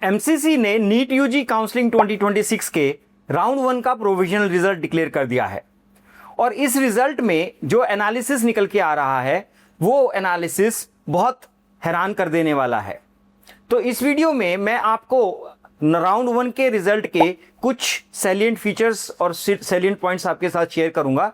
MCC ने NEET UG counselling 2026 के round 1 का प्रोविजनल रिजल्ट डिक्लेयर कर दिया है और इस रिजल्ट में जो एनालिसिस निकल के आ रहा है वो एनालिसिस बहुत हैरान कर देने वाला है। तो इस वीडियो में मैं आपको राउंड 1 के रिजल्ट के कुछ सैलिएंट फीचर्स और सैलिएंट पॉइंट्स आपके साथ शेयर करूंगा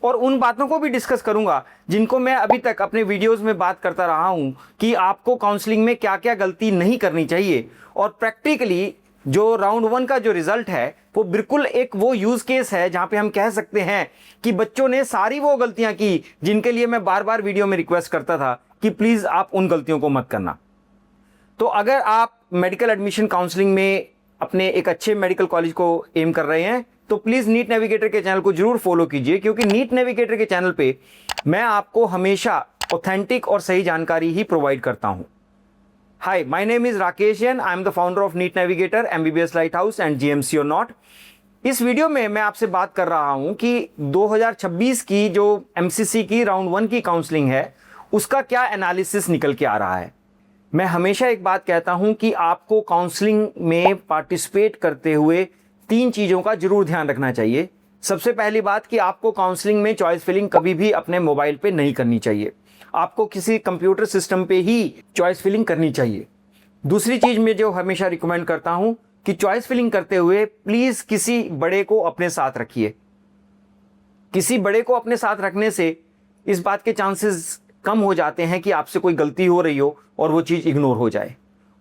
और उन बातों को भी डिस्कस करूंगा जिनको मैं अभी तक अपने वीडियोस में बात करता रहा हूं कि आपको काउंसलिंग में क्या क्या गलती नहीं करनी चाहिए। और प्रैक्टिकली जो राउंड 1 का जो रिजल्ट है वो बिल्कुल एक वो यूज केस है जहां पे हम कह सकते हैं कि बच्चों ने सारी वो गलतियां की जिनके लिए मैं बार बार वीडियो में रिक्वेस्ट करता था कि प्लीज आप उन गलतियों को मत करना। तो अगर आप मेडिकल एडमिशन काउंसलिंग में अपने एक अच्छे मेडिकल कॉलेज को एम कर रहे हैं तो प्लीज नीट नेविगेटर के चैनल को जरूर फॉलो कीजिए, क्योंकि नीट नेविगेटर के चैनल पे मैं आपको हमेशा ऑथेंटिक और सही जानकारी ही प्रोवाइड करता हूं। Hi, my name is Rakesh Jain, I am the founder of NEET navigator, MBBS light house and GMC और नॉट। इस वीडियो में मैं आपसे बात कर रहा हूं कि 2026 की जो एमसीसी की राउंड 1 की काउंसलिंग है उसका क्या एनालिसिस निकल के आ रहा है। मैं हमेशा एक बात कहता हूं कि आपको काउंसलिंग में पार्टिसिपेट करते हुए 3 चीज़ों का जरूर ध्यान रखना चाहिए। सबसे पहली बात कि आपको काउंसलिंग में चॉइस फिलिंग कभी भी अपने मोबाइल पे नहीं करनी चाहिए, आपको किसी कंप्यूटर सिस्टम पे ही चॉइस फिलिंग करनी चाहिए। दूसरी चीज़ मैं जो हमेशा रिकमेंड करता हूं कि चॉइस फिलिंग करते हुए प्लीज़ किसी बड़े को अपने साथ रखिए। किसी बड़े को अपने साथ रखने से इस बात के चांसेस कम हो जाते हैं कि आपसे कोई गलती हो रही हो और वो चीज़ इग्नोर हो जाए।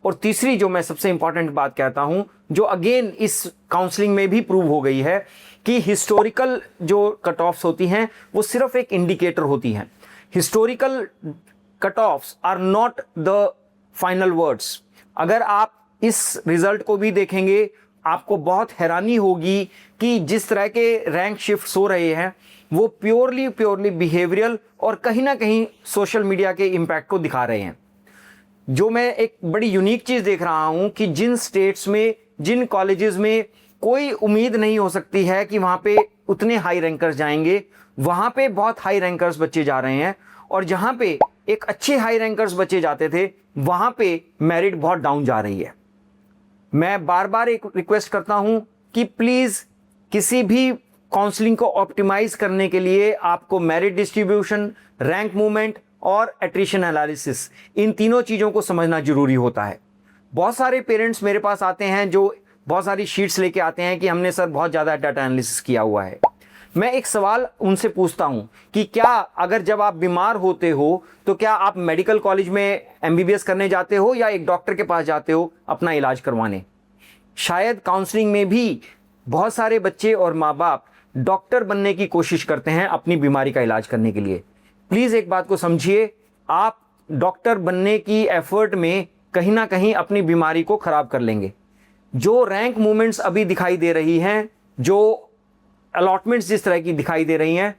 और तीसरी जो मैं सबसे इंपॉर्टेंट बात कहता हूं, जो अगेन इस काउंसलिंग में भी प्रूव हो गई है कि हिस्टोरिकल जो कट ऑफ्स होती हैं वो सिर्फ एक इंडिकेटर होती हैं। Historical cut offs are not the final words. अगर आप इस रिजल्ट को भी देखेंगे आपको बहुत हैरानी होगी कि जिस तरह के रैंक शिफ्ट्स हो रहे हैं वो प्योरली बिहेवियरल और कहीं ना कहीं सोशल मीडिया के इम्पैक्ट को दिखा रहे हैं। जो मैं एक बड़ी यूनिक चीज़ देख रहा हूं कि जिन स्टेट्स में, जिन कॉलेजेस में कोई उम्मीद नहीं हो सकती है कि वहां पे उतने हाई रैंकर्स जाएंगे, वहां पे बहुत हाई रैंकर्स बच्चे जा रहे हैं। और जहां पे एक अच्छे हाई रैंकर्स बच्चे जाते थे वहां पे मेरिट बहुत डाउन जा रही है। मैं बार बार एक रिक्वेस्ट करता हूं कि प्लीज़ किसी भी काउंसलिंग को ऑप्टिमाइज करने के लिए आपको मेरिट डिस्ट्रीब्यूशन, रैंक मूवमेंट और एट्रिशन एनालिसिस, इन तीनों चीज़ों को समझना जरूरी होता है। बहुत सारे पेरेंट्स मेरे पास आते हैं जो बहुत सारी शीट्स लेके आते हैं कि हमने सर बहुत ज़्यादा डाटा एनालिसिस किया हुआ है। मैं एक सवाल उनसे पूछता हूं कि क्या अगर जब आप बीमार होते हो तो क्या आप मेडिकल कॉलेज में एमबीबीएस करने जाते हो या एक डॉक्टर के पास जाते हो अपना इलाज करवाने? शायद काउंसलिंग में भी बहुत सारे बच्चे और माँ बाप डॉक्टर बनने की कोशिश करते हैं अपनी बीमारी का इलाज करने के लिए। प्लीज़ एक बात को समझिए, आप डॉक्टर बनने की एफर्ट में कहीं ना कहीं अपनी बीमारी को खराब कर लेंगे। जो रैंक मूवमेंट्स अभी दिखाई दे रही हैं, जो अलॉटमेंट्स जिस तरह की दिखाई दे रही हैं,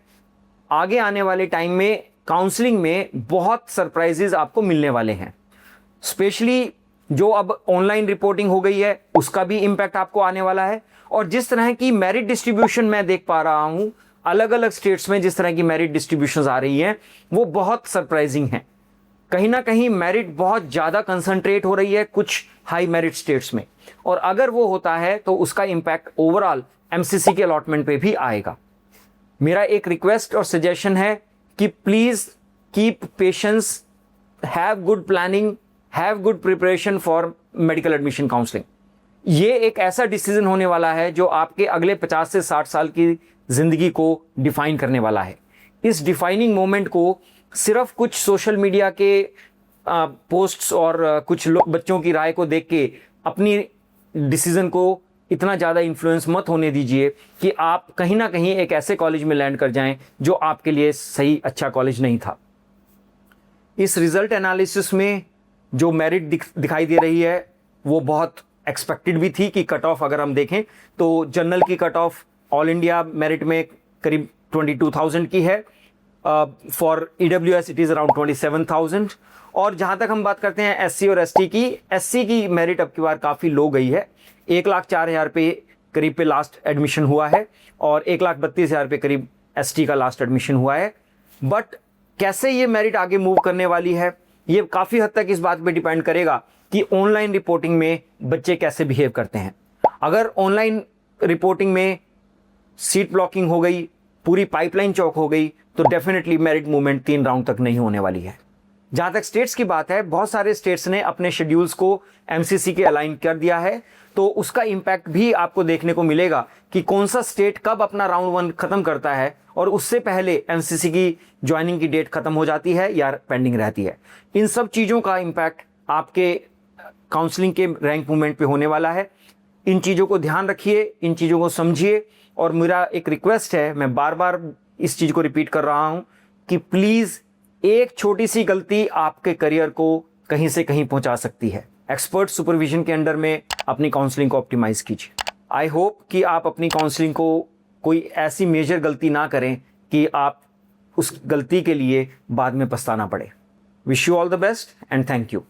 आगे आने वाले टाइम में काउंसलिंग में बहुत सरप्राइजेज आपको मिलने वाले हैं। स्पेशली जो अब ऑनलाइन रिपोर्टिंग हो गई है उसका भी इम्पैक्ट आपको आने वाला है। और जिस तरह की मेरिट डिस्ट्रीब्यूशन मैं देख पा रहा हूं अलग अलग स्टेट्स में, जिस तरह की मेरिट डिस्ट्रीब्यूशंस आ रही हैं वो बहुत सरप्राइजिंग हैं। कहीं ना कहीं मेरिट बहुत ज़्यादा कंसंट्रेट हो रही है कुछ हाई मेरिट स्टेट्स में, और अगर वो होता है तो उसका इम्पैक्ट ओवरऑल एमसीसी के अलॉटमेंट पे भी आएगा। मेरा एक रिक्वेस्ट और सजेशन है कि please keep patience, have good planning, have good preparation for medical admission counselling. ये एक ऐसा डिसीजन होने वाला है जो आपके अगले 50 से 60 साल की ज़िंदगी को डिफाइन करने वाला है। इस डिफाइनिंग मोमेंट को सिर्फ कुछ सोशल मीडिया के पोस्ट्स और कुछ बच्चों की राय को देख के अपनी डिसीजन को इतना ज़्यादा इन्फ्लुएंस मत होने दीजिए कि आप कहीं ना कहीं एक ऐसे कॉलेज में लैंड कर जाएं जो आपके लिए सही अच्छा कॉलेज नहीं था। इस रिजल्ट एनालिसिस में जो मेरिट दिखाई दे रही है वो बहुत एक्सपेक्टेड भी थी कि कट ऑफ अगर हम देखें तो जनरल की cut off all India merit में करीब 22,000 की है, for EWS it is around 27,000। और जहाँ तक हम बात करते हैं एससी और एसटी की, एससी की मेरिट अब की बार काफ़ी लो गई है, 1,04,000 पे करीब पे लास्ट एडमिशन हुआ है और 1,32,000 पे करीब एसटी का लास्ट एडमिशन हुआ है। बट कैसे ये मेरिट आगे मूव करने वाली है ये काफ़ी हद तक इस बात पे डिपेंड करेगा कि ऑनलाइन रिपोर्टिंग में बच्चे कैसे बिहेव करते हैं। अगर ऑनलाइन रिपोर्टिंग में सीट ब्लॉकिंग हो गई, पूरी पाइपलाइन चौक हो गई, तो डेफिनेटली मेरिट मूवमेंट 3 राउंड तक नहीं होने वाली है। जहां तक स्टेट्स की बात है, बहुत सारे स्टेट्स ने अपने शेड्यूल्स को एमसीसी के अलाइन कर दिया है, तो उसका इंपैक्ट भी आपको देखने को मिलेगा कि कौन सा स्टेट कब अपना राउंड 1 खत्म करता है और उससे पहले एमसीसी की ज्वाइनिंग की डेट खत्म हो जाती है या पेंडिंग रहती है। इन सब चीज़ों का इंपैक्ट आपके काउंसलिंग के रैंक मूवमेंट पे होने वाला है। इन चीज़ों को ध्यान रखिए, इन चीज़ों को समझिए, और मेरा एक रिक्वेस्ट है, मैं बार बार इस चीज़ को रिपीट कर रहा हूं कि प्लीज़ एक छोटी सी गलती आपके करियर को कहीं से कहीं पहुंचा सकती है। एक्सपर्ट सुपरविजन के अंडर में अपनी काउंसलिंग को ऑप्टिमाइज कीजिए। आई होप कि आप अपनी काउंसलिंग को कोई ऐसी मेजर गलती ना करें कि आप उस गलती के लिए बाद में पछताना पड़े। Wish you all the best and thank you.